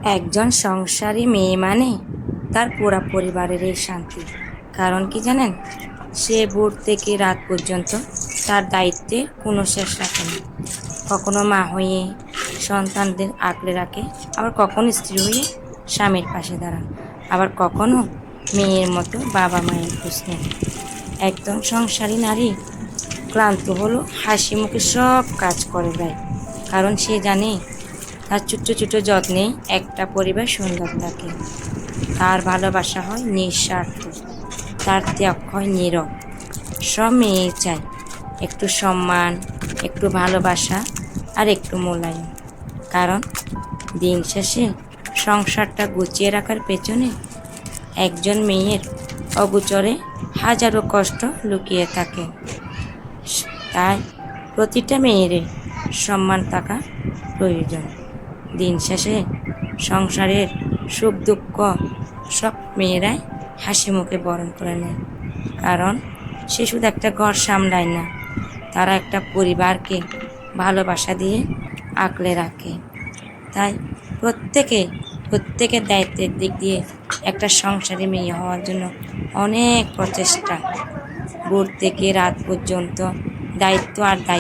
একজন সংসারী মেয়ে মানে তার পুরা পরিবারেরই শান্তি। কারণ কি জানেন, সে ভোর থেকে রাত পর্যন্ত তার দায়িত্বের কোনো শেষ রাখে না। কখনো মা হয়ে সন্তানদের আগলে রাখে, আবার কখনো স্ত্রী হয়ে স্বামীর পাশে দাঁড়ান, আবার কখনো মেয়ের মতো বাবা মায়ের খোঁজ নেন। একদম সংসারী নারী ক্লান্ত হলো হাসি মুখে সব কাজ করে দেয়। কারণ সে জানে তার ছোট্ট ছোট্ট যত্নে একটা পরিবার সুন্দর থাকে। তার ভালোবাসা হয় নিঃস্বার্থ, তার ত্যাগ হয় নীরব। সব মেয়ে চায় একটু সম্মান, একটু ভালোবাসা আর একটু মূল্যায়ন। কারণ দিন শেষে সংসারটা গুছিয়ে রাখার পেছনে একজন মেয়ের অগোচরে হাজারো কষ্ট লুকিয়ে থাকে। তাই প্রতিটা মেয়েরই সম্মান থাকা প্রয়োজন। দিন শেষে সংসারের সুখ দুঃখ সব মেয়েরাই হাসি মুখে বরণ করে নেয়। কারণ সে শুধু একটা ঘর সামলায় না, তারা একটা পরিবারকে ভালোবাসা দিয়ে আঁকড়ে রাখে। তাই প্রত্যেকের দায়িত্বের দিক দিয়ে একটা সংসারী মেয়ে হওয়ার জন্য অনেক প্রচেষ্টা। ভোর থেকে রাত পর্যন্ত দায়িত্ব আর দায়িত্ব।